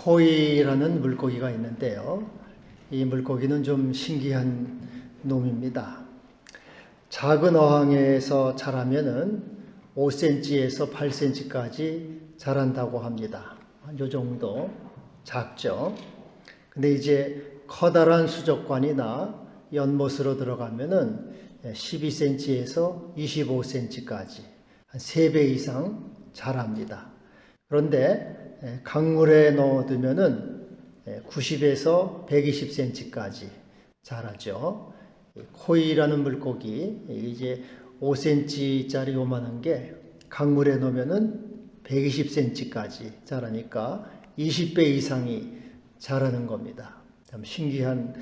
코이라는 물고기가 있는데요. 이 물고기는 좀 신기한 놈입니다. 작은 어항에서 자라면은 5cm에서 8cm까지 자란다고 합니다. 이 정도 작죠. 근데 이제 커다란 수족관이나 연못으로 들어가면은 12cm에서 25cm까지 한 3배 이상 자랍니다. 그런데 강물에 넣어두면은 90에서 120cm까지 자라죠. 코이라는 물고기, 이제 5cm짜리 요만한 게 강물에 넣으면은 120cm까지 자라니까 20배 이상이 자라는 겁니다. 참 신기한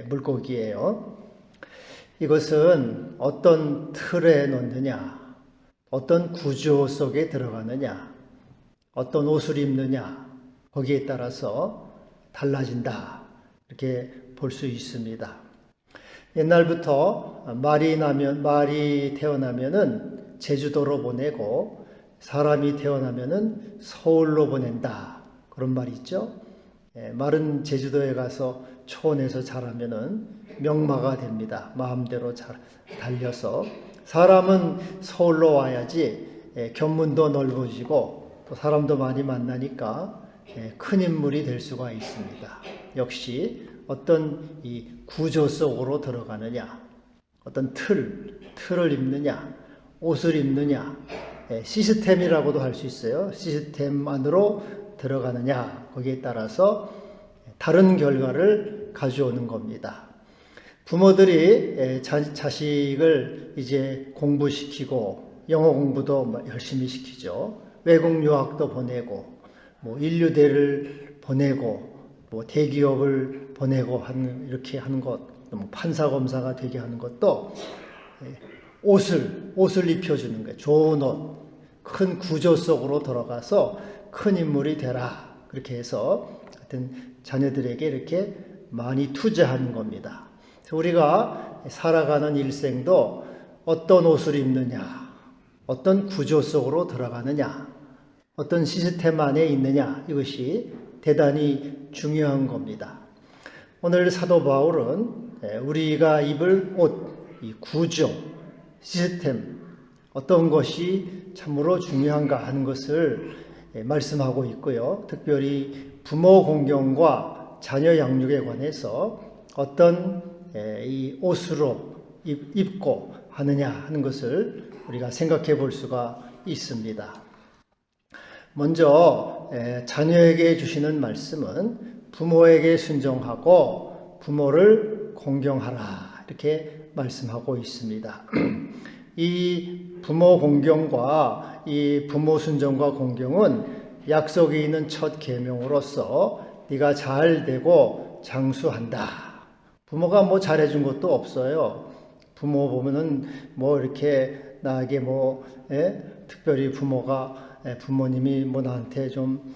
물고기예요. 이것은 어떤 틀에 넣느냐, 어떤 구조 속에 들어가느냐, 어떤 옷을 입느냐, 거기에 따라서 달라진다. 이렇게 볼 수 있습니다. 옛날부터 말이 태어나면은 제주도로 보내고 사람이 태어나면은 서울로 보낸다. 그런 말이 있죠. 말은 제주도에 가서 초원에서 자라면은 명마가 됩니다. 마음대로 달려서. 사람은 서울로 와야지 견문도 넓어지고 또 사람도 많이 만나니까 큰 인물이 될 수가 있습니다. 역시 어떤 이 구조 속으로 들어가느냐, 어떤 틀을 입느냐, 옷을 입느냐, 시스템이라고도 할 수 있어요. 시스템 안으로 들어가느냐, 거기에 따라서 다른 결과를 가져오는 겁니다. 부모들이 자식을 이제 공부시키고 영어 공부도 열심히 시키죠. 외국 유학도 보내고 인류대를 보내고 대기업을 보내고 이렇게 하는 것, 판사 검사가 되게 하는 것도 옷을 입혀주는 거예요. 좋은 옷, 큰 구조 속으로 들어가서 큰 인물이 되라. 그렇게 해서 하여튼 자녀들에게 이렇게 많이 투자하는 겁니다. 그래서 우리가 살아가는 일생도 어떤 옷을 입느냐, 어떤 구조 속으로 들어가느냐, 어떤 시스템 안에 있느냐, 이것이 대단히 중요한 겁니다. 오늘 사도 바울은 우리가 입을 옷, 이 구조, 시스템, 어떤 것이 참으로 중요한가 하는 것을 말씀하고 있고요. 특별히 부모 공경과 자녀 양육에 관해서 어떤 이 옷으로 입고 하느냐 하는 것을 우리가 생각해 볼 수가 있습니다. 먼저 자녀에게 주시는 말씀은 부모에게 순종하고 부모를 공경하라 이렇게 말씀하고 있습니다. 이 부모 공경과 이 부모 순종과 공경은 약속이 있는 첫 계명으로서 네가 잘 되고 장수한다. 부모가 잘해준 것도 없어요. 부모 보면은 이렇게 나에게 특별히 부모님이 나한테 좀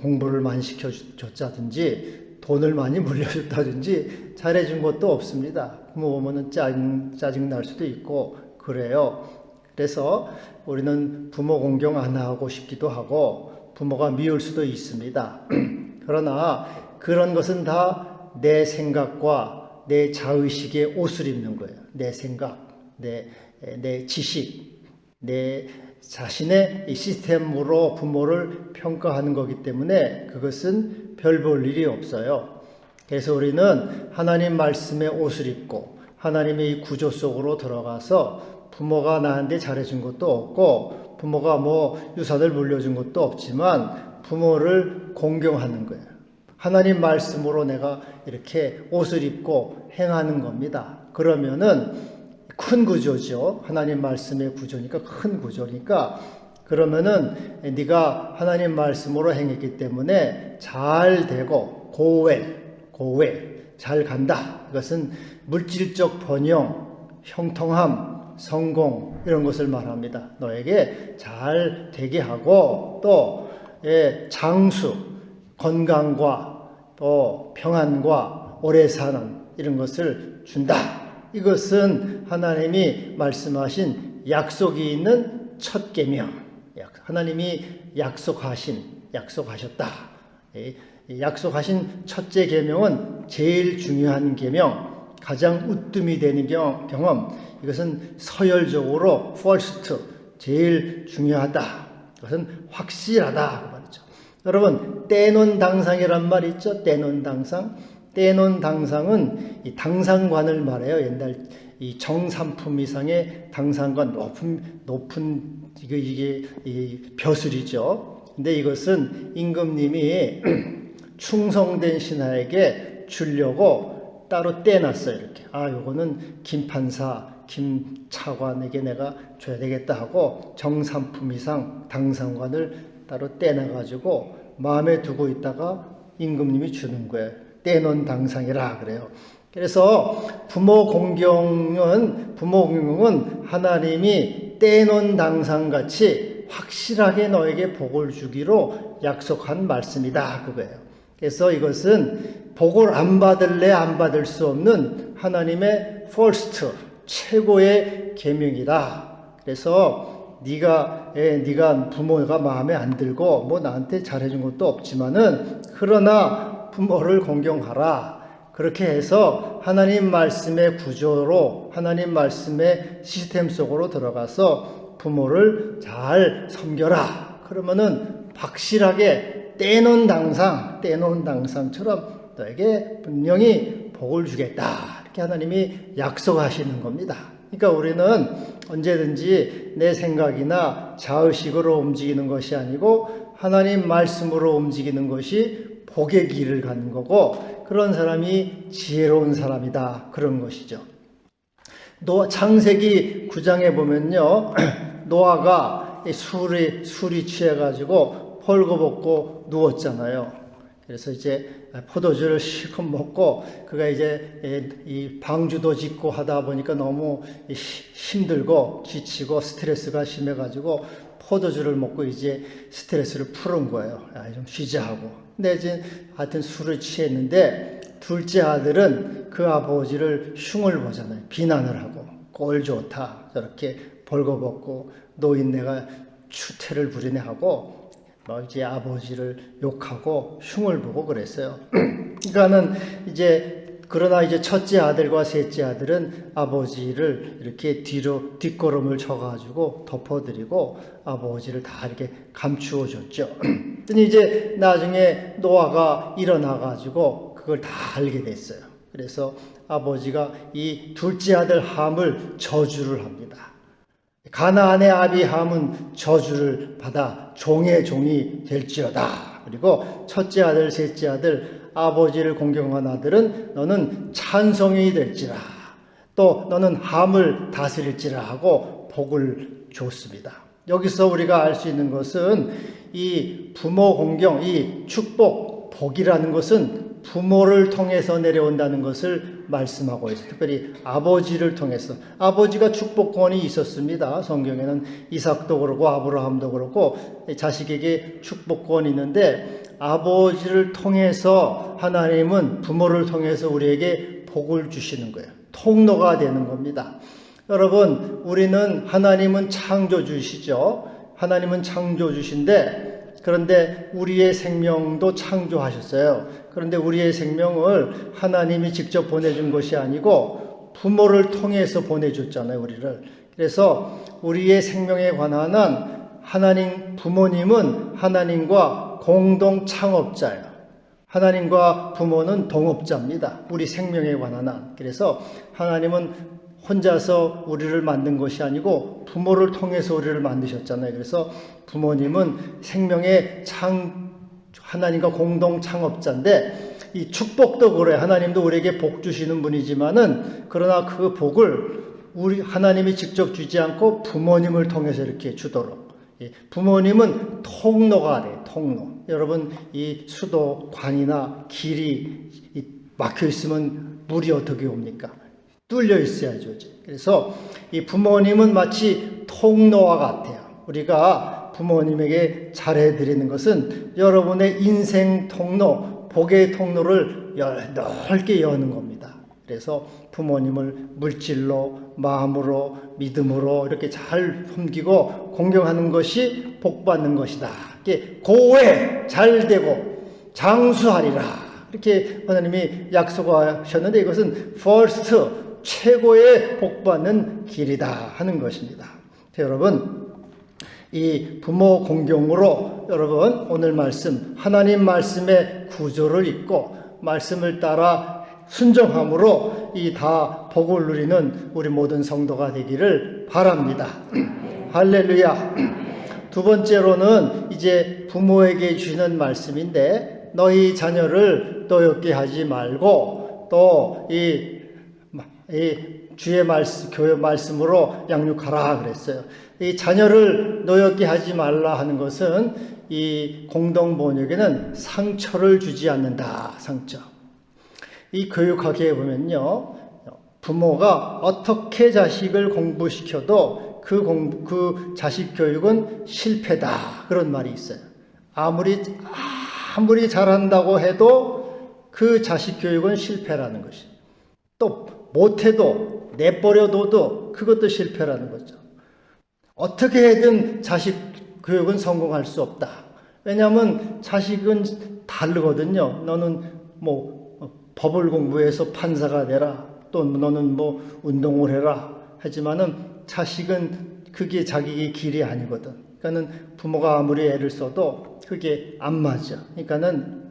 공부를 많이 시켜줬다든지 돈을 많이 물려줬다든지 잘해준 것도 없습니다. 부모 보면은 짜증 날 수도 있고 그래요. 그래서 우리는 부모 공경 안 하고 싶기도 하고 부모가 미울 수도 있습니다. 그러나 그런 것은 다 내 생각과 내 자의식의 옷을 입는 거예요. 내 생각, 내 지식, 내 자신의 이 시스템으로 부모를 평가하는 거기 때문에 그것은 별 볼 일이 없어요. 그래서 우리는 하나님 말씀의 옷을 입고 하나님의 이 구조 속으로 들어가서 부모가 나한테 잘해준 것도 없고 부모가 유산을 물려준 것도 없지만 부모를 공경하는 거예요. 하나님 말씀으로 내가 이렇게 옷을 입고 행하는 겁니다. 그러면은 큰 구조죠. 하나님 말씀의 구조니까 큰 구조니까 그러면은 네가 하나님 말씀으로 행했기 때문에 잘 되고 고웰 잘 간다. 이것은 물질적 번영, 형통함, 성공 이런 것을 말합니다. 너에게 잘 되게 하고 또 장수, 건강과 또 평안과 오래 사는 이런 것을 준다. 이것은 하나님이 말씀하신 약속이 있는 첫 계명. 하나님이 약속하셨다. 약속하신 첫째 계명은 제일 중요한 계명, 가장 으뜸이 되는 경험, 이것은 서열적으로 first, 제일 중요하다. 그것은 확실하다. 그 말이죠. 여러분, 떼놓은 당상이란 말 있죠? 떼놓은 당상. 떼놓은 당상은 이 당상관을 말해요. 옛날 이 정삼품 이상의 당상관, 높은 이게 벼슬이죠. 근데 이것은 임금님이 충성된 신하에게 주려고 따로 떼놨어요. 이렇게. 요거는 김판사, 김차관에게 내가 줘야 되겠다 하고 정삼품 이상 당상관을 따로 떼놔가지고 마음에 두고 있다가 임금님이 주는 거예요. 떼놓은 당상이라 그래요. 그래서 부모 공경은 하나님이 떼놓은 당상같이 확실하게 너에게 복을 주기로 약속한 말씀이다 그거예요. 그래서 이것은 복을 안 받을래 안 받을 수 없는 하나님의 first, 최고의 계명이다. 그래서 네가 부모가 마음에 안 들고 뭐 나한테 잘해준 것도 없지만은 그러나 부모를 공경하라. 그렇게 해서 하나님 말씀의 구조로 하나님 말씀의 시스템 속으로 들어가서 부모를 잘 섬겨라. 그러면은 확실하게 떼놓은 당상처럼 너에게 분명히 복을 주겠다. 이렇게 하나님이 약속하시는 겁니다. 그러니까 우리는 언제든지 내 생각이나 자의식으로 움직이는 것이 아니고 하나님 말씀으로 움직이는 것이 복의 길을 가는 거고, 그런 사람이 지혜로운 사람이다. 그런 것이죠. 창세기 9장에 보면요, 노아가 술이 취해가지고 벌거벗고 누웠잖아요. 그래서 이제 포도주를 실컷 먹고 그가 이제 이 방주도 짓고 하다 보니까 너무 힘들고 지치고 스트레스가 심해가지고 포도주를 먹고 이제 스트레스를 푸는 거예요. 좀 쉬자 하고. 근데 이제 하여튼 술을 취했는데 둘째 아들은 그 아버지를 흉을 보잖아요. 비난을 하고 꼴 좋다. 저렇게 벌거벗고 노인네가 추태를 부리네 하고 막 이제 아버지를 욕하고 흉을 보고 그랬어요. 그러니까는 그러나 이제 첫째 아들과 셋째 아들은 아버지를 이렇게 뒷걸음을 쳐가지고 덮어드리고 아버지를 다 이렇게 감추어 줬죠. 이제 나중에 노아가 일어나가지고 그걸 다 알게 됐어요. 그래서 아버지가 이 둘째 아들 함을 저주를 합니다. 가나안의 아비 함은 저주를 받아 종의 종이 될지어다. 그리고 첫째 아들, 셋째 아들, 아버지를 공경한 아들은 너는 찬송이 될지라. 또 너는 함을 다스릴지라 하고 복을 줬습니다. 여기서 우리가 알 수 있는 것은 이 부모 공경, 이 축복, 복이라는 것은 부모를 통해서 내려온다는 것을 말씀하고 있어요. 특별히 아버지를 통해서. 아버지가 축복권이 있었습니다. 성경에는 이삭도 그렇고 아브라함도 그렇고 자식에게 축복권이 있는데, 아버지를 통해서 하나님은 부모를 통해서 우리에게 복을 주시는 거예요. 통로가 되는 겁니다. 여러분, 하나님은 창조주시죠. 하나님은 창조주신데, 그런데 우리의 생명도 창조하셨어요. 그런데 우리의 생명을 하나님이 직접 보내준 것이 아니고 부모를 통해서 보내줬잖아요, 우리를. 그래서 우리의 생명에 관한 부모님은 하나님과 공동 창업자예요. 하나님과 부모는 동업자입니다. 우리 생명에 관한 한. 그래서 하나님은 혼자서 우리를 만든 것이 아니고 부모를 통해서 우리를 만드셨잖아요. 그래서 부모님은 생명의 하나님과 공동 창업자인데, 이 축복도 그래. 하나님도 우리에게 복 주시는 분이지만은, 그러나 그 복을 하나님이 직접 주지 않고 부모님을 통해서 이렇게 주도록. 부모님은 통로가 돼요. 통로. 여러분, 이 수도, 관이나 길이 막혀 있으면 물이 어떻게 옵니까? 뚫려 있어야죠. 그래서 이 부모님은 마치 통로와 같아요. 우리가 부모님에게 잘해드리는 것은 여러분의 인생 통로, 복의 통로를 넓게 여는 겁니다. 그래서 부모님을 물질로, 마음으로, 믿음으로 이렇게 잘 섬기고 공경하는 것이 복 받는 것이다. 이게 고해 잘 되고 장수하리라. 이렇게 하나님이 약속하셨는데 이것은 first, 최고의 복받는 길이다 하는 것입니다. 여러분, 이 부모 공경으로 여러분 오늘 말씀, 하나님 말씀의 구조를 읽고 말씀을 따라 순종함으로 이 다 복을 누리는 우리 모든 성도가 되기를 바랍니다. 할렐루야. 두 번째로는 이제 부모에게 주시는 말씀인데, 너희 자녀를 노엽게 하지 말고 또 이 주의 말씀, 교회 말씀으로 양육하라 그랬어요. 이 자녀를 노엽게 하지 말라 하는 것은 이 공동 번역에는 상처를 주지 않는다. 상처. 이 교육학에 보면요, 부모가 어떻게 자식을 공부시켜도 그 자식 교육은 실패다. 그런 말이 있어요. 아무리 잘한다고 해도 그 자식 교육은 실패라는 것이. 또 못해도 내버려둬도 그것도 실패라는 거죠. 어떻게 해든 자식 교육은 성공할 수 없다. 왜냐하면 자식은 다르거든요. 너는 법을 공부해서 판사가 되라. 또 너는 운동을 해라. 하지만은 자식은 그게 자기의 길이 아니거든. 그러니까는 부모가 아무리 애를 써도 그게 안 맞아. 그러니까는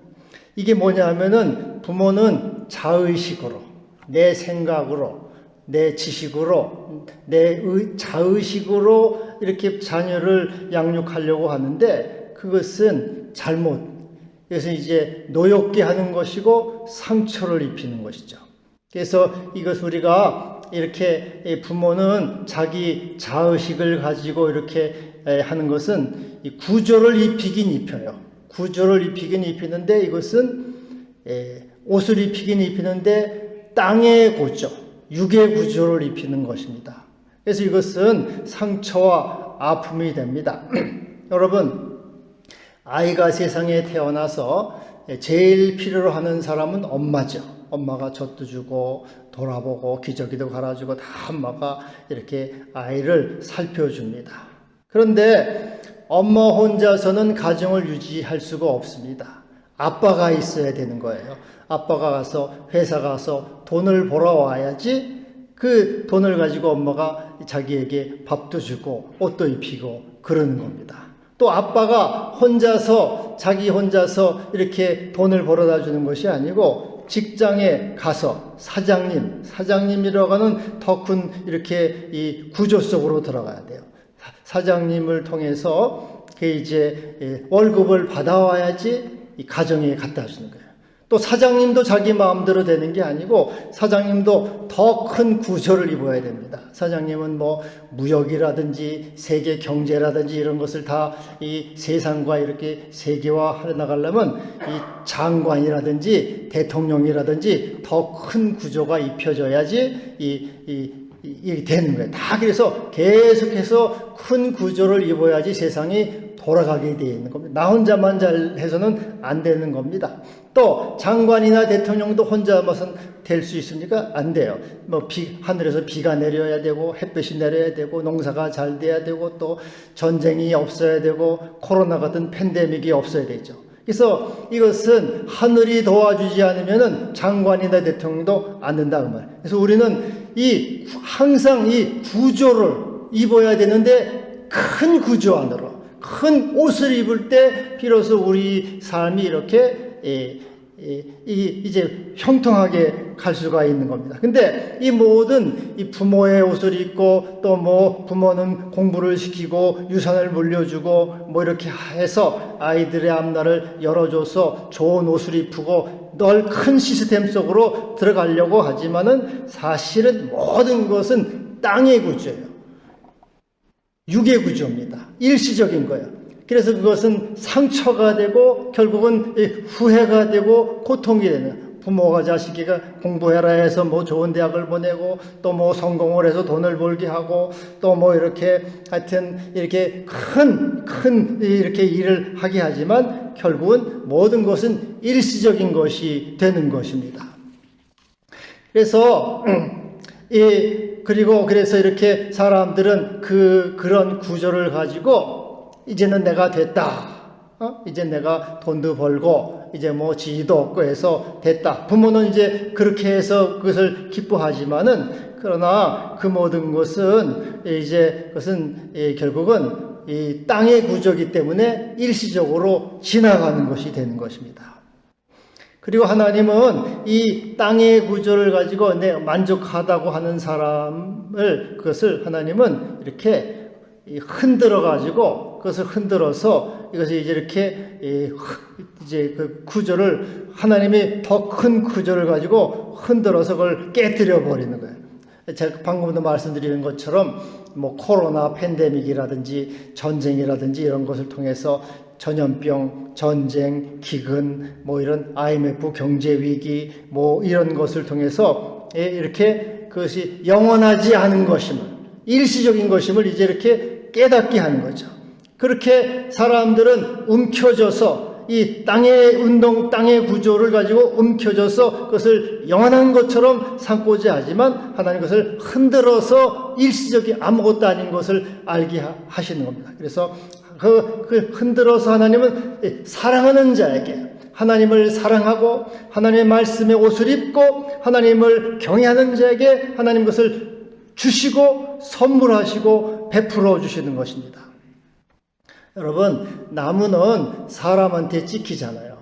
이게 뭐냐 하면은 부모는 자의식으로, 내 생각으로, 내 지식으로, 내 자의식으로 이렇게 자녀를 양육하려고 하는데 그것은 잘못. 그래서 이제 노엽게 하는 것이고 상처를 입히는 것이죠. 그래서 이것 우리가 이렇게 부모는 자기 자의식을 가지고 이렇게 하는 것은 구조를 입히긴 입혀요. 구조를 입히긴 입히는데 이것은 옷을 입히긴 입히는데 땅의 구조, 육의 구조를 입히는 것입니다. 그래서 이것은 상처와 아픔이 됩니다. 여러분, 아이가 세상에 태어나서 제일 필요로 하는 사람은 엄마죠. 엄마가 젖도 주고 돌아보고 기저귀도 갈아주고 다 엄마가 이렇게 아이를 살펴줍니다. 그런데 엄마 혼자서는 가정을 유지할 수가 없습니다. 아빠가 있어야 되는 거예요. 아빠가 가서 회사 가서 돈을 벌어와야지 그 돈을 가지고 엄마가 자기에게 밥도 주고 옷도 입히고 그러는 겁니다. 또 아빠가 자기 혼자서 이렇게 돈을 벌어다 주는 것이 아니고 직장에 가서 사장님이라고 하는 더 큰 이렇게 이 구조 속으로 들어가야 돼요. 사장님을 통해서 이제 월급을 받아와야지 이 가정에 갖다 주는 거예요. 또 사장님도 자기 마음대로 되는 게 아니고 사장님도 더 큰 구조를 입어야 됩니다. 사장님은 무역이라든지 세계 경제라든지 이런 것을 다 이 세상과 이렇게 세계화해 나가려면 이 장관이라든지 대통령이라든지 더 큰 구조가 입혀져야지 이 되는 거예요. 다 그래서 계속해서 큰 구조를 입어야지 세상이 돌아가게 되어 있는 겁니다. 나 혼자만 잘 해서는 안 되는 겁니다. 또 장관이나 대통령도 혼자만은 될 수 있습니까? 안 돼요. 하늘에서 비가 내려야 되고 햇볕이 내려야 되고 농사가 잘 돼야 되고 또 전쟁이 없어야 되고 코로나 같은 팬데믹이 없어야 되죠. 그래서 이것은 하늘이 도와주지 않으면은 장관이나 대통령도 안 된다 그 말. 그래서 우리는 항상 이 구조를 입어야 되는데 큰 구조 안으로 큰 옷을 입을 때 비로소 우리 삶이 이렇게 이제 형통하게 갈 수가 있는 겁니다. 근데 이 모든 이 부모의 옷을 입고 또 부모는 공부를 시키고 유산을 물려주고 이렇게 해서 아이들의 앞날을 열어줘서 좋은 옷을 입히고 널 큰 시스템 속으로 들어가려고 하지만은 사실은 모든 것은 땅의 구조예요. 육의 구조입니다. 일시적인 거예요. 그래서 그것은 상처가 되고 결국은 후회가 되고 고통이 되는. 부모가 자식이가 공부해라 해서 좋은 대학을 보내고 또 성공을 해서 돈을 벌게 하고 또 이렇게 하여튼 이렇게 큰 이렇게 일을 하게 하지만 결국은 모든 것은 일시적인 것이 되는 것입니다. 그래서 그래서 이렇게 사람들은 그런 구조를 가지고 이제는 내가 됐다. 이제 내가 돈도 벌고 이제 뭐 지위도 얻고 해서 됐다. 부모는 이제 그렇게 해서 그것을 기뻐하지만은 그러나 그 모든 것은 이제 그것은 결국은 이 땅의 구조이기 때문에 일시적으로 지나가는 것이 되는 것입니다. 그리고 하나님은 이 땅의 구조를 가지고 내 만족하다고 하는 사람을 그것을 하나님은 이렇게 흔들어 가지고 그것을 흔들어서 이것을 이제 이렇게 이제 그 구조를 하나님이 더 큰 구조를 가지고 흔들어서 그걸 깨뜨려 버리는 거예요. 제가 방금도 말씀드리는 것처럼 뭐 코로나 팬데믹이라든지 전쟁이라든지 이런 것을 통해서 전염병, 전쟁, 기근, 뭐 이런 IMF 경제 위기 뭐 이런 것을 통해서 이렇게 그것이 영원하지 않은 것임을, 일시적인 것임을 이제 이렇게 깨닫게 하는 거죠. 그렇게 사람들은 움켜져서 이 땅의 구조를 가지고 움켜져서 그것을 영원한 것처럼 삼고자 하지만 하나님 그것을 흔들어서 일시적인 아무것도 아닌 것을 알게 하시는 겁니다. 그래서 그 흔들어서 하나님은 사랑하는 자에게 하나님을 사랑하고 하나님의 말씀에 옷을 입고 하나님을 경외하는 자에게 하나님 것을 주시고 선물하시고 베풀어 주시는 것입니다. 여러분, 나무는 사람한테 찍히잖아요.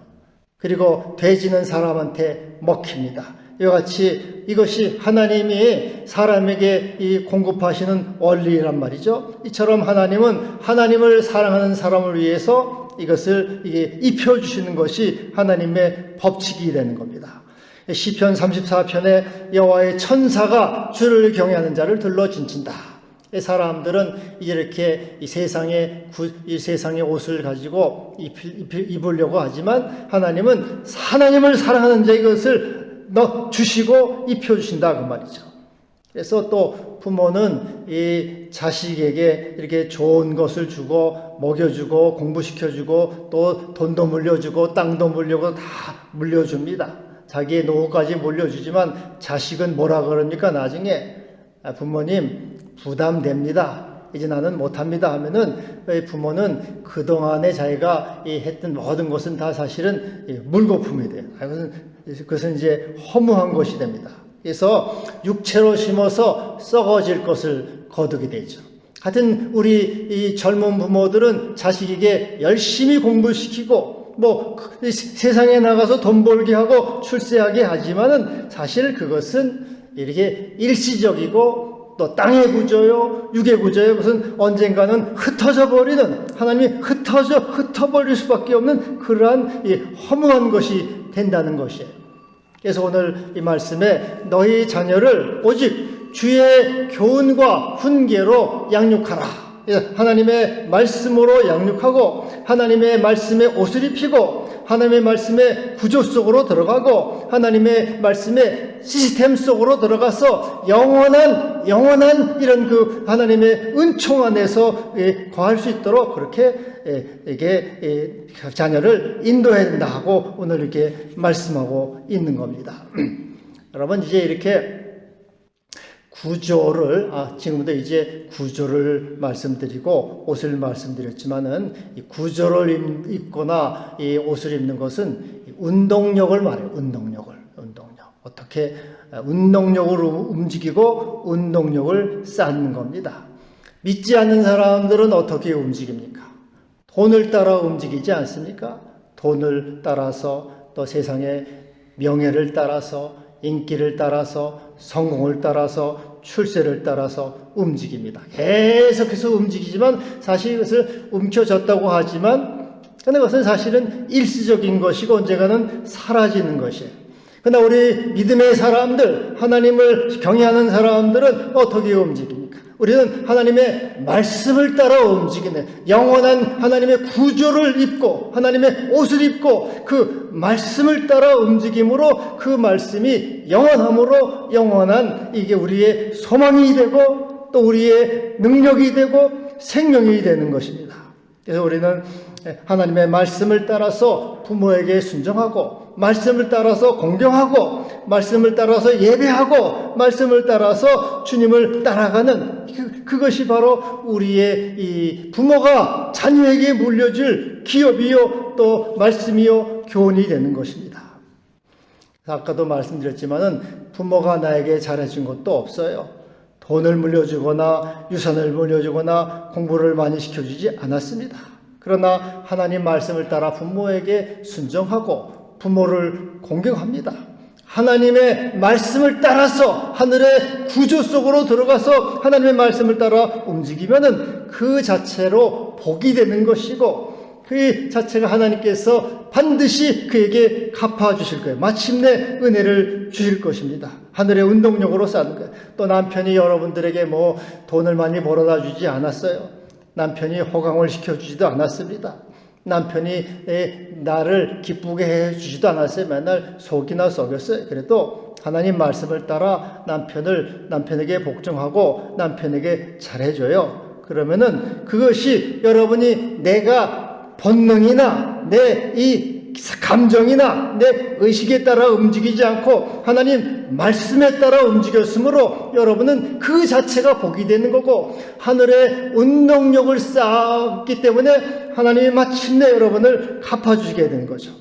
그리고 돼지는 사람한테 먹힙니다. 이와 같이 이것이 하나님이 사람에게 공급하시는 원리란 말이죠. 이처럼 하나님은 하나님을 사랑하는 사람을 위해서 이것을 입혀주시는 것이 하나님의 법칙이 되는 겁니다. 시편 34편에 여호와의 천사가 주를 경외하는 자를 들러 진친다. 사람들은 이렇게 이 세상의 옷을 가지고 입으려고 하지만 하나님은 하나님을 사랑하는 자에게 이것을 주시고 입혀주신다 그 말이죠. 그래서 또 부모는 이 자식에게 이렇게 좋은 것을 주고 먹여주고 공부시켜주고 또 돈도 물려주고 땅도 물려주고 다 물려줍니다. 자기의 노후까지 물려주지만 자식은 뭐라 그럽니까? 나중에 부모님 부담됩니다. 이제 나는 못합니다 하면은 부모는 그동안에 자기가 했던 모든 것은 다 사실은 물거품이 돼요. 그것은 이제 허무한 것이 됩니다. 그래서 육체로 심어서 썩어질 것을 거두게 되죠. 하여튼 우리 이 젊은 부모들은 자식에게 열심히 공부시키고 뭐 세상에 나가서 돈 벌게 하고 출세하게 하지만은 사실 그것은 이렇게 일시적이고 또 땅의 구조요, 육의 구조요. 그것은 언젠가는 흩어져 버리는, 하나님이 흩어버릴 수밖에 없는 그러한 허무한 것이 된다는 것이에요. 그래서 오늘 이 말씀에 너희 자녀를 오직 주의 교훈과 훈계로 양육하라. 하나님의 말씀으로 양육하고 하나님의 말씀에 옷을 입히고 하나님의 말씀의 구조 속으로 들어가고 하나님의 말씀의 시스템 속으로 들어가서 영원한 이런 그 하나님의 은총 안에서 거할 수 있도록 그렇게 자녀를 인도해야 된다 하고 오늘 이렇게 말씀하고 있는 겁니다. 여러분 이제 이렇게 구조를 지금부터 이제 구조를 말씀드리고 옷을 말씀드렸지만은 이 구조를 입거나 이 옷을 입는 것은 운동력을 말해요. 운동력 어떻게 운동력으로 움직이고 운동력을 쌓는 겁니다. 믿지 않는 사람들은 어떻게 움직입니까? 돈을 따라 움직이지 않습니까? 돈을 따라서 또 세상의 명예를 따라서 인기를 따라서 성공을 따라서 출세를 따라서 움직입니다. 계속해서 움직이지만 사실 이것을 움켜졌다고 하지만 근데 그것은 사실은 일시적인 것이고 언젠가는 사라지는 것이에요. 그러나 우리 믿음의 사람들, 하나님을 경외하는 사람들은 어떻게 움직입니까? 우리는 하나님의 말씀을 따라 움직이는 영원한 하나님의 구조를 입고 하나님의 옷을 입고 그 말씀을 따라 움직임으로 그 말씀이 영원함으로 영원한 이게 우리의 소망이 되고 또 우리의 능력이 되고 생명이 되는 것입니다. 그래서 우리는 하나님의 말씀을 따라서 부모에게 순종하고 말씀을 따라서 공경하고 말씀을 따라서 예배하고 말씀을 따라서 주님을 따라가는 그것이 바로 우리의 이 부모가 자녀에게 물려줄 기업이요 또 말씀이요 교훈이 되는 것입니다. 아까도 말씀드렸지만은 부모가 나에게 잘해준 것도 없어요. 돈을 물려주거나 유산을 물려주거나 공부를 많이 시켜주지 않았습니다. 그러나 하나님 말씀을 따라 부모에게 순종하고 부모를 공경합니다. 하나님의 말씀을 따라서 하늘의 구조 속으로 들어가서 하나님의 말씀을 따라 움직이면은 그 자체로 복이 되는 것이고 그 자체가 하나님께서 반드시 그에게 갚아주실 거예요. 마침내 은혜를 주실 것입니다. 하늘의 운동력으로 쌓는 거예요. 또 남편이 여러분들에게 뭐 돈을 많이 벌어다 주지 않았어요. 남편이 호강을 시켜주지도 않았습니다. 남편이 나를 기쁘게 해주지도 않았어요. 맨날 속이나 썩였어요. 그래도 하나님 말씀을 따라 남편에게 복종하고 남편에게 잘해줘요. 그러면은 그것이 여러분이 내가 본능이나 내 이 감정이나 내 의식에 따라 움직이지 않고 하나님 말씀에 따라 움직였으므로 여러분은 그 자체가 복이 되는 거고 하늘의 운동력을 쌓았기 때문에 하나님이 마침내 여러분을 갚아주시게 되는 거죠.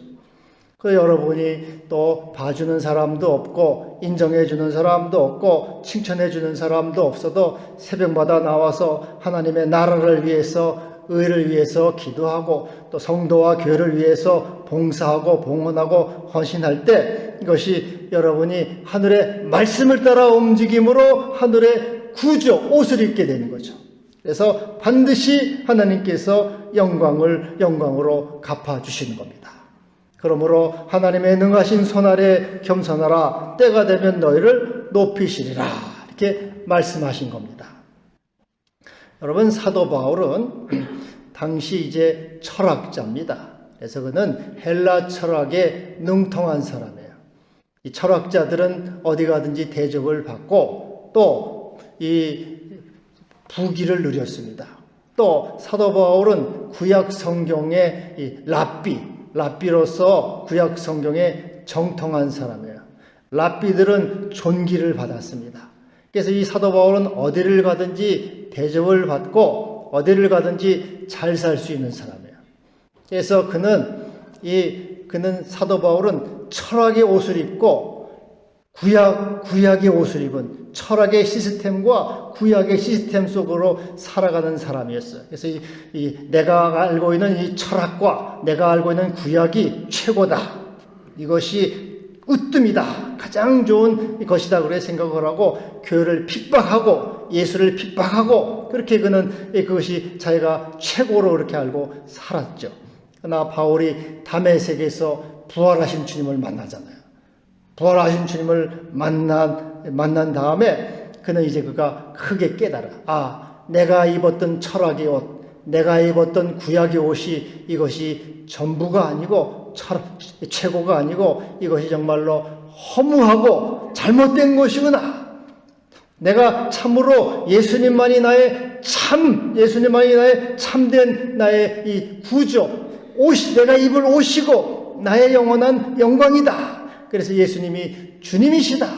그 여러분이 또 봐주는 사람도 없고 인정해주는 사람도 없고 칭찬해주는 사람도 없어도 새벽마다 나와서 하나님의 나라를 위해서 의를 위해서 기도하고 또 성도와 교회를 위해서 봉사하고 봉헌하고 헌신할 때 이것이 여러분이 하늘의 말씀을 따라 움직임으로 하늘의 구조, 옷을 입게 되는 거죠. 그래서 반드시 하나님께서 영광으로 갚아주시는 겁니다. 그러므로 하나님의 능하신 손 아래 겸손하라. 때가 되면 너희를 높이시리라. 이렇게 말씀하신 겁니다. 여러분, 사도 바울은 당시 이제 철학자입니다. 그래서 그는 헬라 철학에 능통한 사람이에요. 이 철학자들은 어디 가든지 대접을 받고 또 이 부귀를 누렸습니다. 또 사도 바울은 구약 성경의 이 랍비로서 구약 성경에 정통한 사람이에요. 랍비들은 존귀를 받았습니다. 그래서 이 사도 바울은 어디를 가든지 대접을 받고 어디를 가든지 잘 살 수 있는 사람이에요. 그래서 그는 사도 바울은 철학의 옷을 입고 구약의 옷을 입은 철학의 시스템과 구약의 시스템 속으로 살아가는 사람이었어요. 그래서 내가 알고 있는 이 철학과 내가 알고 있는 구약이 최고다. 이것이 으뜸이다. 가장 좋은 것이다. 그렇게 생각을 하고 교회를 핍박하고 예수를 핍박하고 그렇게 그는 그것이 자기가 최고로 그렇게 알고 살았죠. 그러나 바울이 다메섹에서 부활하신 주님을 만나잖아요. 부활하신 주님을 만난 다음에 그는 이제 그가 크게 깨달아. 내가 입었던 철학의 옷, 내가 입었던 구약의 옷이 이것이 전부가 아니고 최고가 아니고 이것이 정말로 허무하고 잘못된 것이구나. 내가 참으로 예수님만이 나의 참된 나의 이 구조, 내가 입을 옷이고 나의 영원한 영광이다. 그래서 예수님이 주님이시다.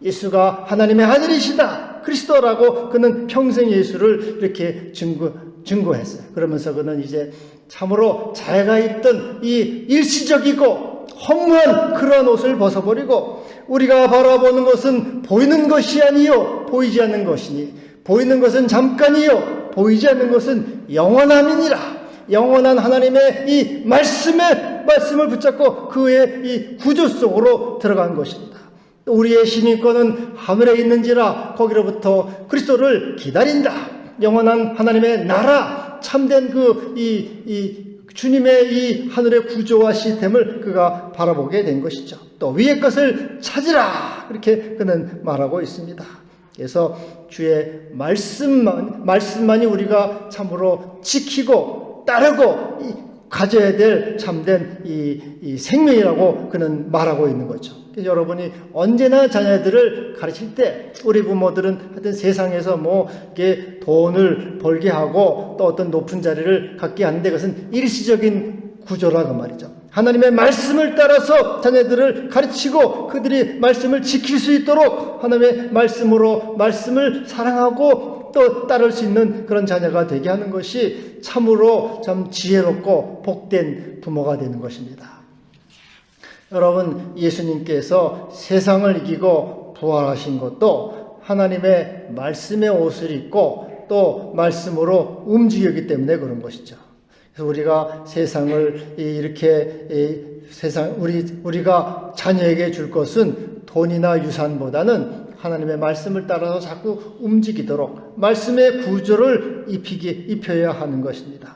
예수가 하나님의 아들이시다. 그리스도라고 그는 평생 예수를 이렇게 증거했어요. 그러면서 그는 이제 참으로 자기가 입던 이 일시적이고 허무한 그런 옷을 벗어버리고 우리가 바라보는 것은 보이는 것이 아니요 보이지 않는 것이니 보이는 것은 잠깐이요 보이지 않는 것은 영원함이니라. 영원한 하나님의 이 말씀을 붙잡고 그의 이 구조 속으로 들어간 것입니다. 우리의 신인권은 하늘에 있는지라 거기로부터 그리스도를 기다린다. 영원한 하나님의 나라, 참된 주님의 이 하늘의 구조와 시스템을 그가 바라보게 된 것이죠. 또 위의 것을 찾으라. 그렇게 그는 말하고 있습니다. 그래서 주의 말씀만이 우리가 참으로 지키고 따르고 가져야 될 참된 이 생명이라고 그는 말하고 있는 거죠. 그래서 여러분이 언제나 자녀들을 가르칠 때 우리 부모들은 하여튼 세상에서 뭐 이렇게 돈을 벌게 하고 또 어떤 높은 자리를 갖게 하는데 그것은 일시적인 구조라 그 말이죠. 하나님의 말씀을 따라서 자녀들을 가르치고 그들이 말씀을 지킬 수 있도록 하나님의 말씀으로 말씀을 사랑하고 또 따를 수 있는 그런 자녀가 되게 하는 것이 참으로 참 지혜롭고 복된 부모가 되는 것입니다. 여러분, 예수님께서 세상을 이기고 부활하신 것도 하나님의 말씀의 옷을 입고 또 말씀으로 움직이기 때문에 그런 것이죠. 그래서 우리가 세상을 이렇게 우리가 자녀에게 줄 것은 돈이나 유산보다는 하나님의 말씀을 따라서 자꾸 움직이도록 말씀의 구조를 입혀야 하는 것입니다.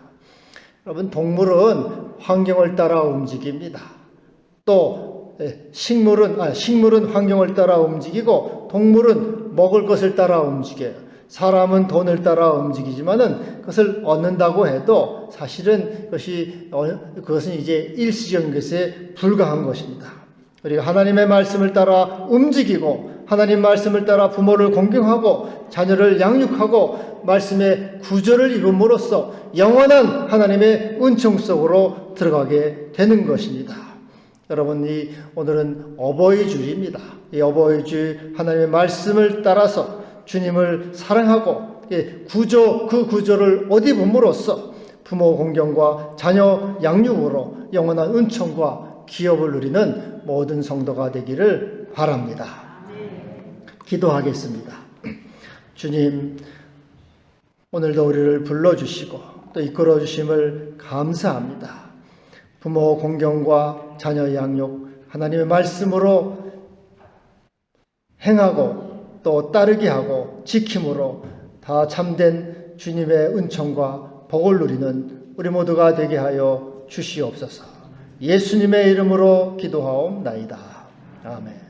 여러분, 동물은 환경을 따라 움직입니다. 또 식물은 환경을 따라 움직이고 동물은 먹을 것을 따라 움직여요. 사람은 돈을 따라 움직이지만은 그것을 얻는다고 해도 사실은 그것은 이제 일시적인 것에 불과한 것입니다. 우리가 하나님의 말씀을 따라 움직이고 하나님 말씀을 따라 부모를 공경하고 자녀를 양육하고 말씀의 구조를 입음으로써 영원한 하나님의 은총 속으로 들어가게 되는 것입니다. 여러분, 오늘은 어버이 주일입니다. 이 어버이 주일 하나님의 말씀을 따라서 주님을 사랑하고 그 구조를 옷 입음으로써 부모 공경과 자녀 양육으로 영원한 은총과 기업을 누리는 모든 성도가 되기를 바랍니다. 기도하겠습니다. 주님, 오늘도 우리를 불러주시고 또 이끌어주심을 감사합니다. 부모 공경과 자녀 양육, 하나님의 말씀으로 행하고 또 따르게 하고 지킴으로 다 참된 주님의 은총과 복을 누리는 우리 모두가 되게 하여 주시옵소서. 예수님의 이름으로 기도하옵나이다. 아멘.